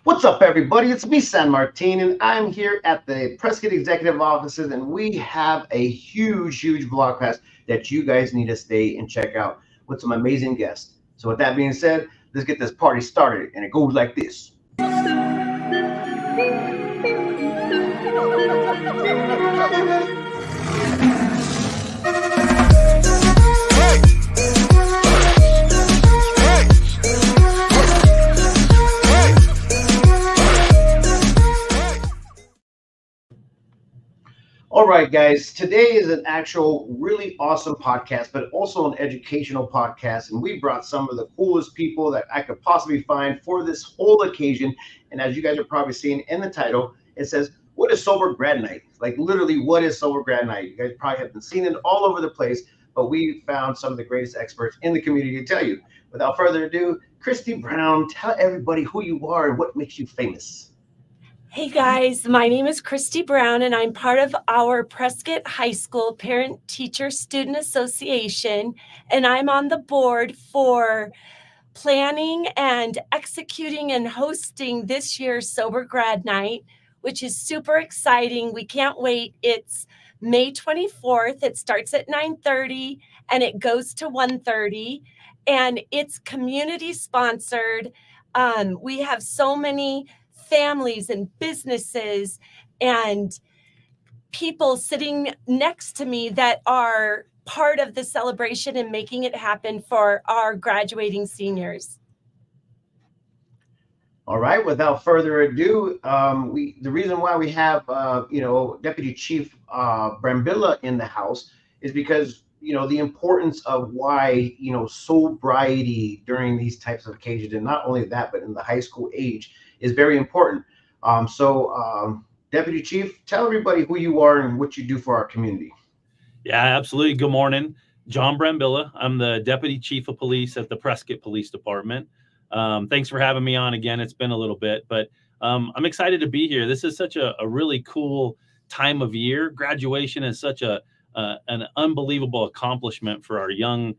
What's up, everybody? It's me, San Martin, and I'm here at the Prescott Executive Offices, and we have a huge vlogcast that you guys need to stay and check out with some amazing guests. So, with that being said, let's get this party started, and it goes like this. All right, guys, today is an actual really awesome podcast, but also an educational podcast. And we brought some of the coolest people that I could possibly find for this whole occasion. And as you guys are probably seeing in the title, it says, "What is Sober Grad Night?" Like, literally, what is Sober Grad Night? You guys probably have been seeing it all over the place, but we found some of the greatest experts in the community to tell you. Without further ado, Christy Brown, tell everybody who you are and what makes you famous. Hey guys, my name is Christy Brown and I'm part of our Prescott High School Parent Teacher Student Association, and I'm on the board for planning and executing and hosting this year's Sober Grad Night, which is super exciting. We can't wait. It's May 24th. It starts at 9:30 and it goes to 1:30, and it's community sponsored. We have so many families and businesses and people sitting next to me that are part of the celebration and making it happen for our graduating seniors. All right. Without further ado, the reason why we have Deputy Chief Brambilla in the house is because the importance of why sobriety during these types of occasions, and not only that, but in the high school age, is very important. Deputy Chief, tell everybody who you are and what you do for our community. Yeah, absolutely. Good morning. John Brambilla. I'm the Deputy Chief of Police at the Prescott Police Department. Thanks for having me on again. It's been a little bit, but I'm excited to be here. This is such a really cool time of year. Graduation is such an unbelievable accomplishment for our young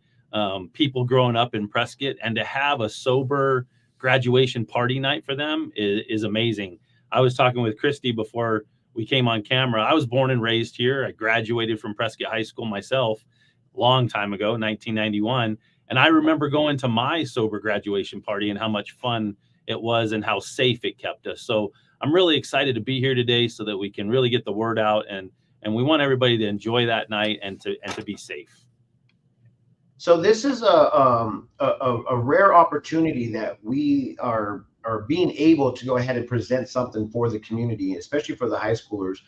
people growing up in Prescott, and to have a sober graduation party night for them is amazing. I was talking with Christy before we came on camera. I was born and raised here. I graduated from Prescott High School myself a long time ago, 1991. And I remember going to my sober graduation party and how much fun it was and how safe it kept us. So I'm really excited to be here today so that we can really get the word out, and we want everybody to enjoy that night and to be safe. So this is a rare opportunity that we are being able to go ahead and present something for the community, especially for the high schoolers.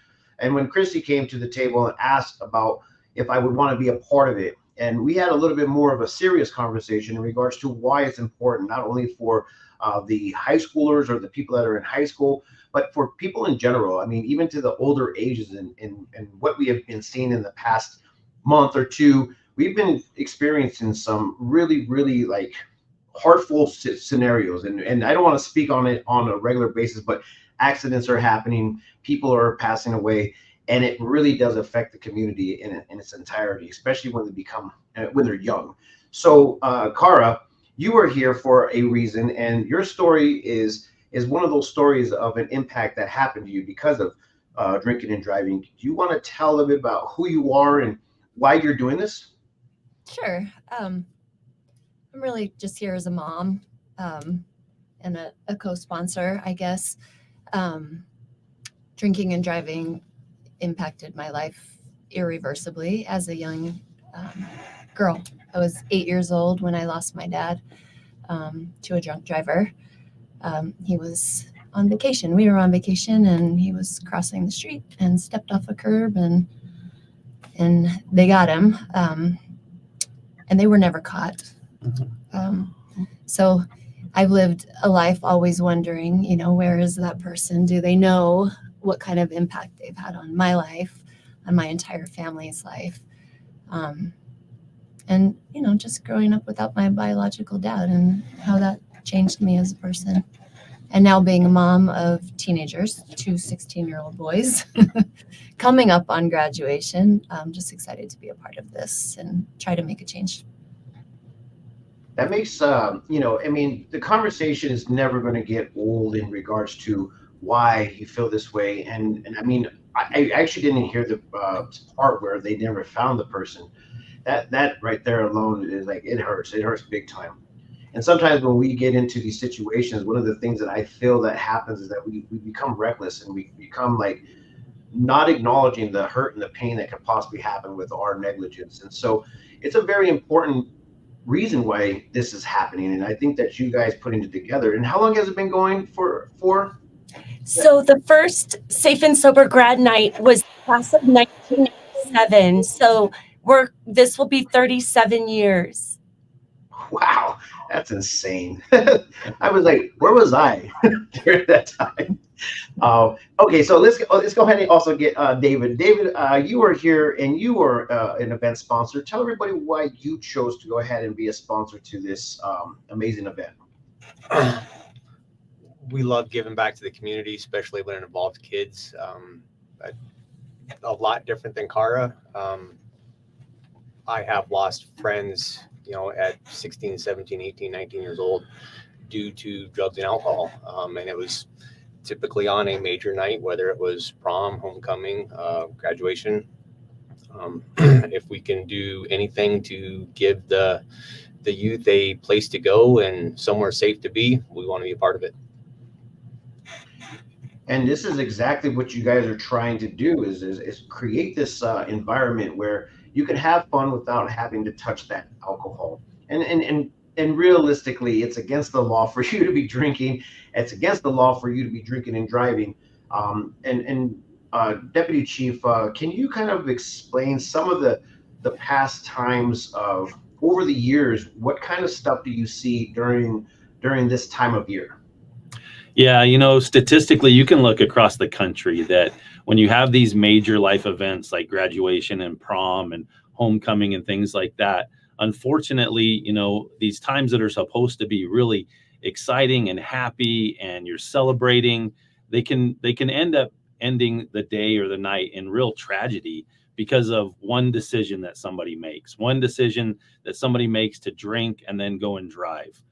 And when Christy came to the table and asked about if I would want to be a part of it, and we had a little bit more of a serious conversation in regards to why it's important, not only for the high schoolers or the people that are in high school, but for people in general. I mean, even to the older ages, and what we have been seeing in the past month or two, we've been experiencing some really like heartful scenarios. And I don't want to speak on it on a regular basis, but accidents are happening, people are passing away, and it really does affect the community in its entirety, especially when they're young. So, Kara, you are here for a reason, and your story is one of those stories of an impact that happened to you because of drinking and driving. Do you want to tell a bit about who you are and why you're doing this? Sure. I'm really just here as a mom and a co-sponsor, I guess. Drinking and driving impacted my life irreversibly as a young girl. I was 8 years old when I lost my dad to a drunk driver. He was on vacation. We were on vacation, and he was crossing the street and stepped off a curb, and they got him. And they were never caught. So I've lived a life always wondering, where is that person? Do they know what kind of impact they've had on my life, on my entire family's life? And, just growing up without my biological dad and how that changed me as a person. And now being a mom of teenagers, 2 16-year-old boys, coming up on graduation, I'm just excited to be a part of this and try to make a change. That makes, I mean, the conversation is never going to get old in regards to why you feel this way. And I mean, I actually didn't hear the part where they never found the person. That right there alone is like, it hurts. It hurts big time. And sometimes when we get into these situations, one of the things that I feel that happens is that we become reckless and we become like not acknowledging the hurt and the pain that could possibly happen with our negligence. And so it's a very important reason why this is happening. And I think that you guys putting it together. And how long has it been going for? So the first Safe and Sober Grad Night was class of 1997. So this will be 37 years. Wow, that's insane. I was like, where was I during that time? Okay, so let's go ahead and also get David. David, you are here and you are an event sponsor. Tell everybody why you chose to go ahead and be a sponsor to this amazing event. We love giving back to the community, especially when it involves kids. A lot different than Kara. I have lost friends, at 16, 17, 18, 19 years old due to drugs and alcohol. And it was typically on a major night, whether it was prom, homecoming, graduation. If we can do anything to give the youth a place to go and somewhere safe to be, we want to be a part of it. And this is exactly what you guys are trying to do is create this environment where you can have fun without having to touch that alcohol. And realistically, it's against the law for you to be drinking. It's against the law for you to be drinking and driving. Deputy Chief, can you kind of explain some of the past times of over the years? What kind of stuff do you see during this time of year? Yeah, statistically, you can look across the country that when you have these major life events like graduation and prom and homecoming and things like that, unfortunately, these times that are supposed to be really exciting and happy and you're celebrating, they can end up ending the day or the night in real tragedy because of one decision that somebody makes to drink and then go and drive.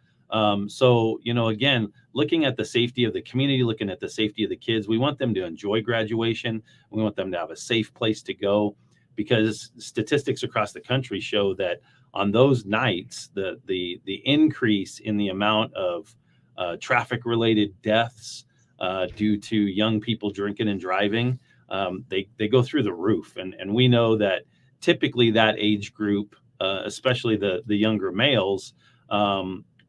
So, again, looking at the safety of the community, looking at the safety of the kids, we want them to enjoy graduation. We want them to have a safe place to go, because statistics across the country show that on those nights, the increase in the amount of traffic related deaths due to young people drinking and driving, they go through the roof. And we know that typically that age group, especially the younger males,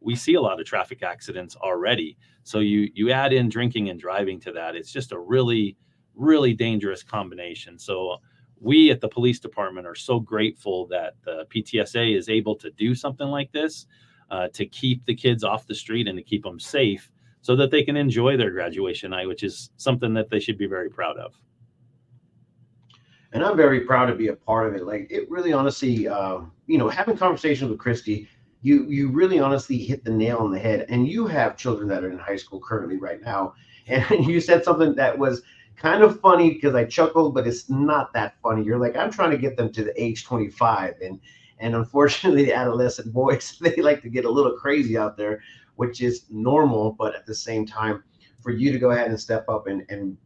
we see a lot of traffic accidents already. So you add in drinking and driving to that, it's just a really, really dangerous combination. So we at the police department are so grateful that the PTSA is able to do something like this to keep the kids off the street and to keep them safe so that they can enjoy their graduation night, which is something that they should be very proud of. And I'm very proud to be a part of it. Like, it really honestly, having conversations with Christy, you really honestly hit the nail on the head. And you have children that are in high school currently right now. And you said something that was kind of funny because I chuckled, but it's not that funny. You're like, I'm trying to get them to the age 25. And unfortunately, the adolescent boys, they like to get a little crazy out there, which is normal. But at the same time, for you to go ahead and step up and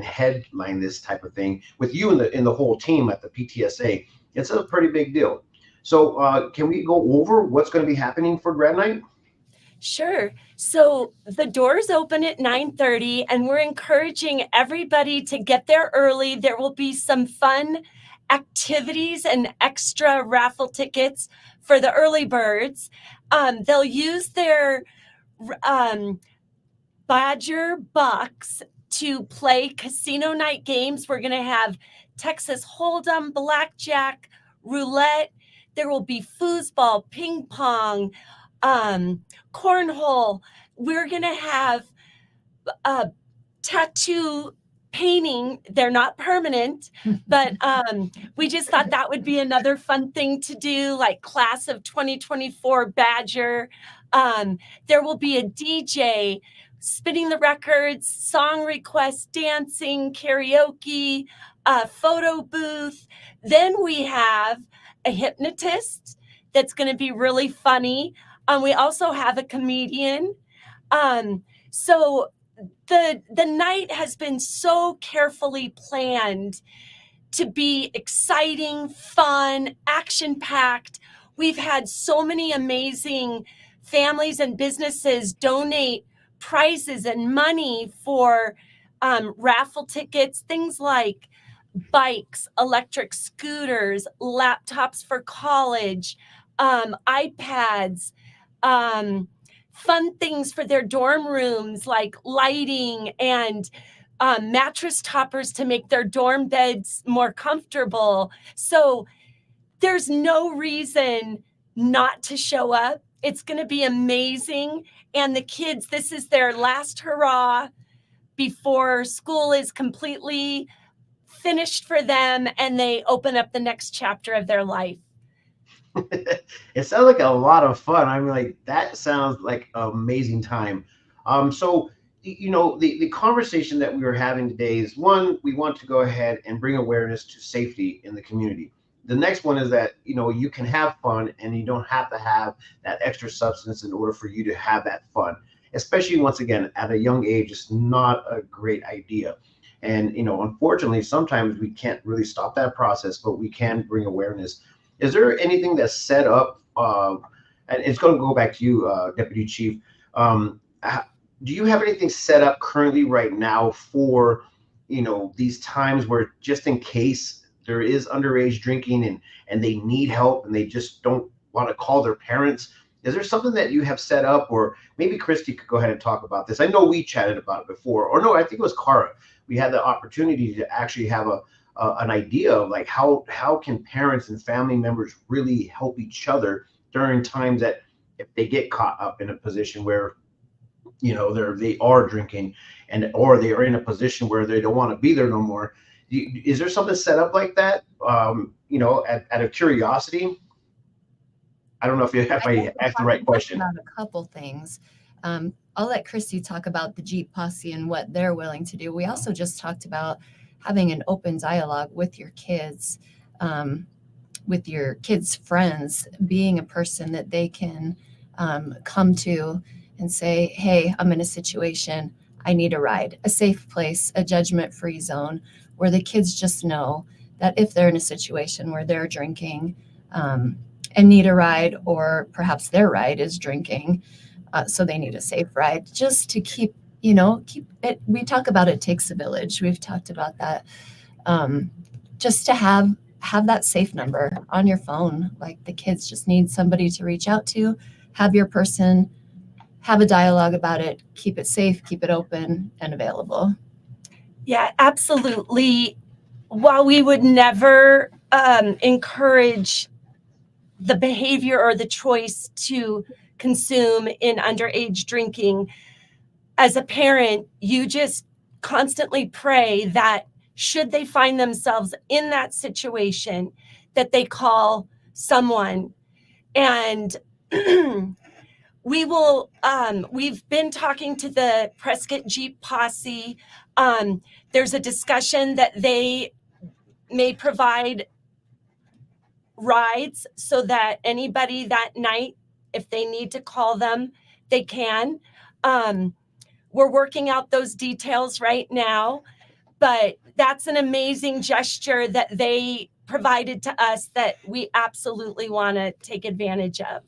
headline this type of thing with you and the whole team at the PTSA, it's a pretty big deal. So can we go over what's going to be happening for Grad Night? Sure. So the doors open at 9:30 and we're encouraging everybody to get there early. There will be some fun activities and extra raffle tickets for the early birds. They'll use their Badger bucks to play casino night games. We're going to have Texas Hold'em, blackjack, roulette. There will be foosball, ping pong, cornhole. We're going to have tattoo painting. They're not permanent, but we just thought that would be another fun thing to do, like class of 2024 Badger. There will be a DJ spinning the records, song requests, dancing, karaoke, photo booth. Then we have a hypnotist that's going to be really funny. We also have a comedian. So the night has been so carefully planned to be exciting, fun, action-packed. We've had so many amazing families and businesses donate prizes and money for raffle tickets, things like bikes, electric scooters, laptops for college, iPads, fun things for their dorm rooms like lighting and mattress toppers to make their dorm beds more comfortable. So there's no reason not to show up. It's going to be amazing. And the kids, this is their last hurrah before school is completely finished for them and they open up the next chapter of their life. It sounds like a lot of fun. I mean, like that sounds like an amazing time. So the conversation that we were having today is one, we want to go ahead and bring awareness to safety in the community. The next one is that you can have fun and you don't have to have that extra substance in order for you to have that fun. Especially once again at a young age, it's not a great idea. And unfortunately, sometimes we can't really stop that process, but we can bring awareness. Is there anything that's set up? And it's going to go back to you, Deputy Chief. Do you have anything set up currently right now for, these times where just in case there is underage drinking and they need help and they just don't want to call their parents? Is there something that you have set up, or maybe Christy could go ahead and talk about this? I know we chatted about it before, or no, I think it was Kara. We had the opportunity to actually have an idea of like how can parents and family members really help each other during times that if they get caught up in a position where they are drinking or they are in a position where they don't want to be there no more. Is there something set up like that? Out of curiosity. I don't know if I asked the right question. About a couple things. I'll let Christy talk about the Jeep Posse and what they're willing to do. We also just talked about having an open dialogue with your kids, friends, being a person that they can come to and say, hey, I'm in a situation, I need a ride, a safe place, a judgment-free zone where the kids just know that if they're in a situation where they're drinking and need a ride, or perhaps their ride is drinking, so they need a safe ride, just to keep it. We talk about it takes a village. We've talked about that. Just to have that safe number on your phone. Like the kids just need somebody to reach out to, have your person, have a dialogue about it, keep it safe, keep it open and available. Yeah, absolutely. While we would never encourage the behavior or the choice to consume in underage drinking, as a parent, you just constantly pray that should they find themselves in that situation, that they call someone. And we've been talking to the Prescott Jeep Posse. There's a discussion that they may provide rides so that anybody that night, if they need to call them, they can. We're working out those details right now, but that's an amazing gesture that they provided to us that we absolutely want to take advantage of.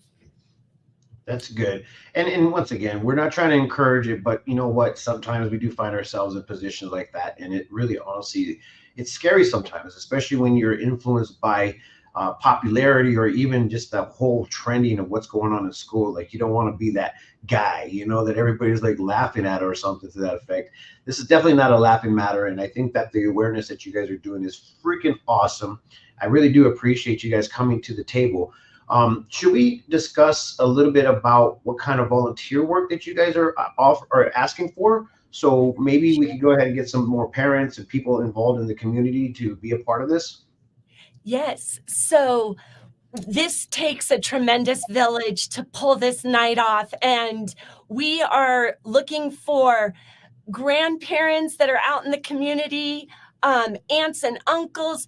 That's good. And once again, we're not trying to encourage it, but you know what? Sometimes we do find ourselves in positions like that. And it really, honestly, it's scary sometimes, especially when you're influenced by popularity or even just the whole trending of what's going on in school. Like you don't want to be that guy, that everybody's like laughing at or something to that effect. This is definitely not a laughing matter. And I think that the awareness that you guys are doing is freaking awesome. I really do appreciate you guys coming to the table. Should we discuss a little bit about what kind of volunteer work that you guys are asking for? So maybe we can go ahead and get some more parents and people involved in the community to be a part of this. Yes. So this takes a tremendous village to pull this night off. And we are looking for grandparents that are out in the community, aunts and uncles,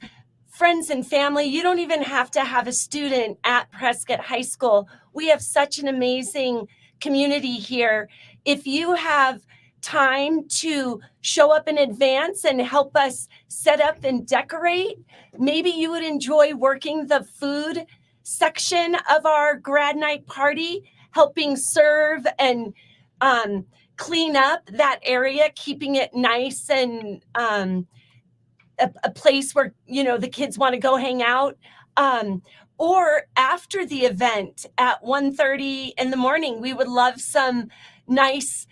friends and family. You don't even have to have a student at Prescott High School. We have such an amazing community here. If you have time to show up in advance and help us set up and decorate, maybe you would enjoy working the food section of our grad night party, helping serve and clean up that area, keeping it nice and a place where, you know, the kids want to go hang out. Or after the event at 1:30 in the morning, we would love some nice,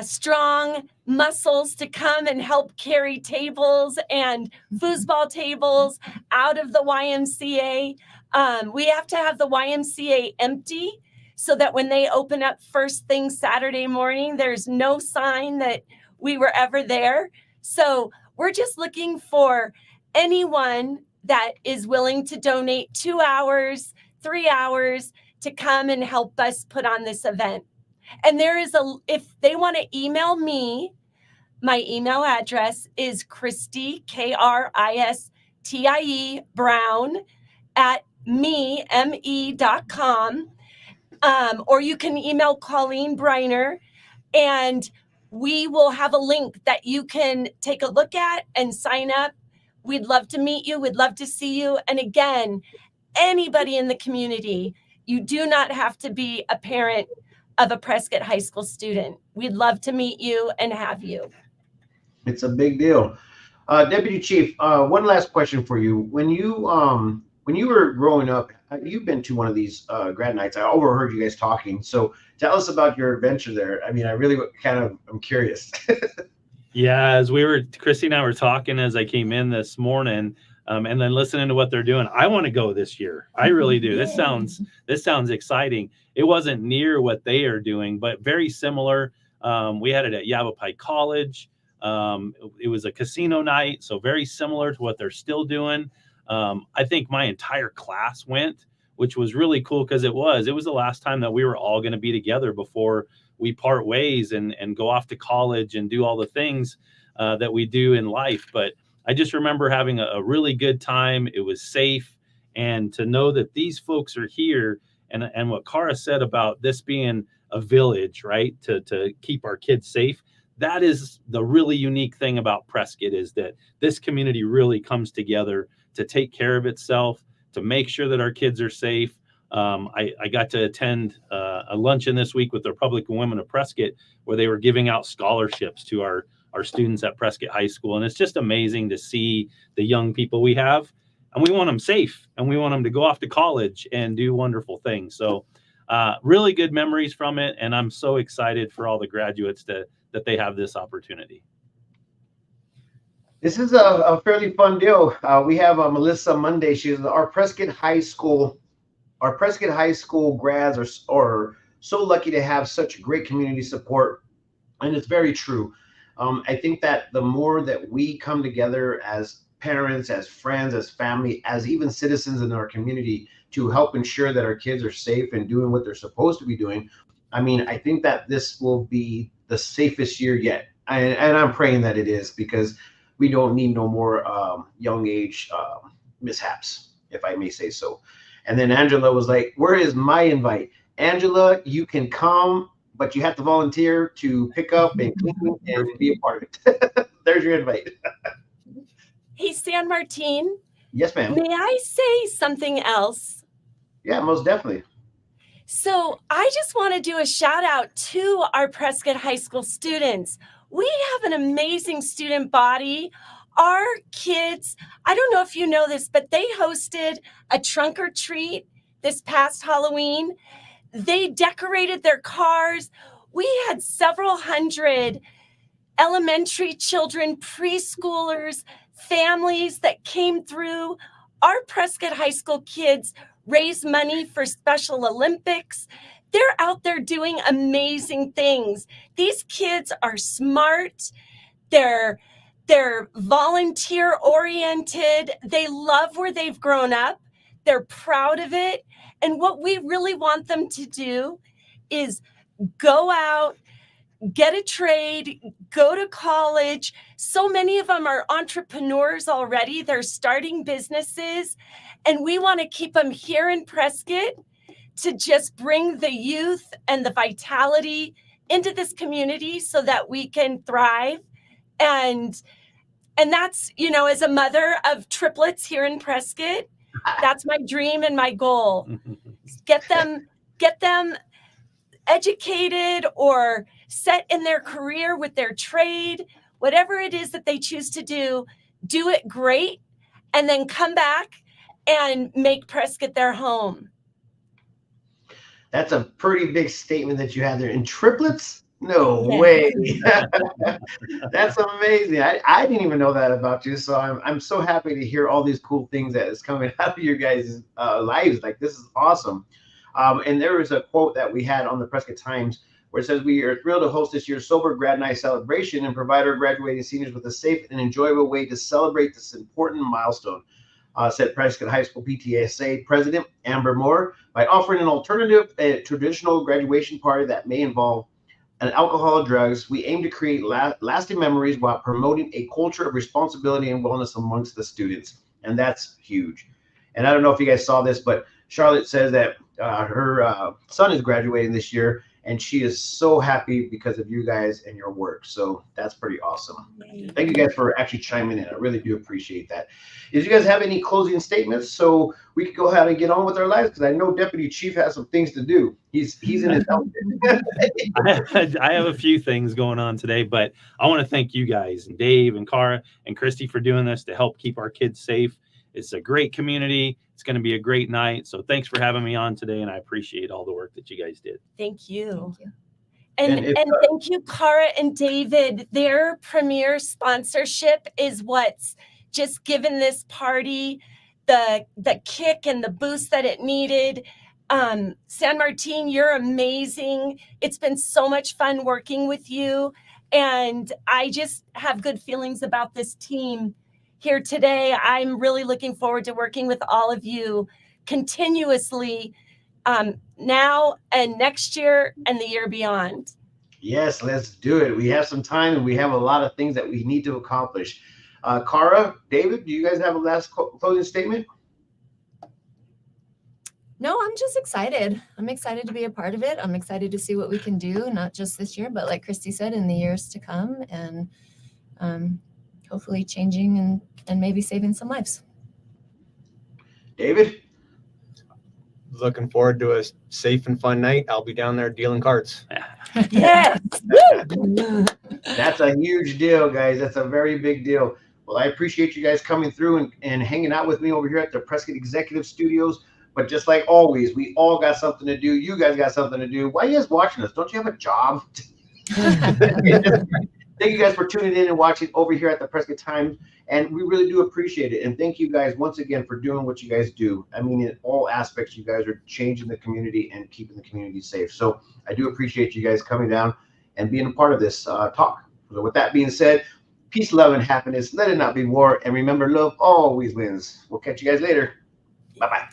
strong muscles to come and help carry tables and foosball tables out of the YMCA. We have to have the YMCA empty so that when they open up first thing Saturday morning, there's no sign that we were ever there. So we're just looking for anyone that is willing to donate 2 hours, 3 hours to come and help us put on this event. And there is if they want to email me, my email address is Christie, Kristie Brown @me.com. Or you can email Colleen Briner, and we will have a link that you can take a look at and sign up. We'd love to meet you. We'd love to see you. And again, anybody in the community, you do not have to be a parent of a Prescott High School student. We'd love to meet you and have you. It's a big deal. Deputy Chief, one last question for you. When you were growing up, you've been to one of these grad nights. I overheard you guys talking. So tell us about your adventure there. I mean, I really I'm curious. Yeah, as Christy and I were talking as I came in this morning, and then listening to what they're doing, I want to go this year. I really do. This sounds exciting. It wasn't near what they are doing, but very similar. We had it at Yavapai College. It was a casino night, so very similar to what they're still doing. I think my entire class went, which was really cool because it was the last time that we were all going to be together before we part ways and go off to college and do all the things that we do in life. But I just remember having a really good time. It was safe. And to know that these folks are here and what Kara said about this being a village, right, to keep our kids safe. That is the really unique thing about Prescott, is that this community really comes together to take care of itself, to make sure that our kids are safe. I got to attend a luncheon this week with the Republican Women of Prescott, where they were giving out scholarships to our students at Prescott High School. And it's just amazing to see the young people we have. And we want them safe, and we want them to go off to college and do wonderful things. So really good memories from it. And I'm so excited for all the graduates that they have this opportunity. This is a fairly fun deal. We have Melissa Monday. She's our Prescott High School. Our Prescott High School grads are so lucky to have such great community support, and it's very true. I think that the more that we come together as parents, as friends, as family, as even citizens in our community to help ensure that our kids are safe and doing what they're supposed to be doing, I mean, I think that this will be the safest year yet. And I'm praying that it is, because we don't need no more young age mishaps, if I may say so. And then Angela was like, where is my invite? Angela, you can come, but you have to volunteer to pick up and clean and be a part of it. There's your invite. Hey, San Martin. Yes, ma'am. May I say something else? Yeah, most definitely. So I just want to do a shout out to our Prescott High School students. We have an amazing student body. Our kids, I don't know if you know this, but they hosted a trunk or treat this past Halloween. They decorated their cars. We had several hundred elementary children, preschoolers, families that came through. Our Prescott High School kids raise money for Special Olympics. They're out there doing amazing things. These kids are smart. They're volunteer oriented. They love where they've grown up. They're proud of it. And what we really want them to do is go out, get a trade, go to college. So many of them are entrepreneurs already. They're starting businesses, and we want to keep them here in Prescott. to just bring the youth and the vitality into this community so that we can thrive. And that's, as a mother of triplets here in Prescott, that's my dream and my goal. Get them educated or set in their career with their trade, whatever it is that they choose to do it great, and then come back and make Prescott their home. That's a pretty big statement that you had there. In triplets? No way. That's amazing. I didn't even know that about you. So I'm so happy to hear all these cool things that is coming out of your guys' lives. Like, this is awesome. And there was a quote that we had on the Prescott Times where it says, "We are thrilled to host this year's Sober Grad Night celebration and provide our graduating seniors with a safe and enjoyable way to celebrate this important milestone," said Prescott High School PTSA President Amber Moore. "By offering an alternative traditional graduation party that may involve alcohol or drugs, we aim to create lasting memories while promoting a culture of responsibility and wellness amongst the students." And that's huge. And I don't know if you guys saw this, but Charlotte says that her son is graduating this year, and she is so happy because of you guys and your work. So that's pretty awesome. Thank you guys for actually chiming in. I really do appreciate that. Did you guys have any closing statements so we could go ahead and get on with our lives? Because I know Deputy Chief has some things to do. He's in his outfit. I have a few things going on today, but I want to thank you guys, and Dave and Cara and Christy, for doing this to help keep our kids safe. It's a great community. It's going to be a great night. So thanks for having me on today, and I appreciate all the work that you guys did. Thank you. Thank you. And thank you, Cara and David. Their premier sponsorship is what's just given this party the kick and the boost that it needed. San Martin, you're amazing. It's been so much fun working with you. And I just have good feelings about this team here today. I'm really looking forward to working with all of you continuously now and next year and the year beyond. Yes, let's do it. We have some time and we have a lot of things that we need to accomplish. Cara, David, do you guys have a last closing statement? No, I'm just excited. I'm excited to be a part of it. I'm excited to see what we can do, not just this year, but like Christy said, in the years to come, and hopefully changing and maybe saving some lives. David? Looking forward to a safe and fun night. I'll be down there dealing cards. Yes. That's a huge deal, guys. That's a very big deal. Well, I appreciate you guys coming through and hanging out with me over here at the Prescott Executive Studios. But just like always, we all got something to do. You guys got something to do. Why are you guys watching us? Don't you have a job? Thank you guys for tuning in and watching over here at the Prescott Times. And we really do appreciate it. And thank you guys once again for doing what you guys do. I mean, in all aspects, you guys are changing the community and keeping the community safe. So I do appreciate you guys coming down and being a part of this talk. So with that being said, peace, love, and happiness. Let it not be war. And remember, love always wins. We'll catch you guys later. Bye-bye.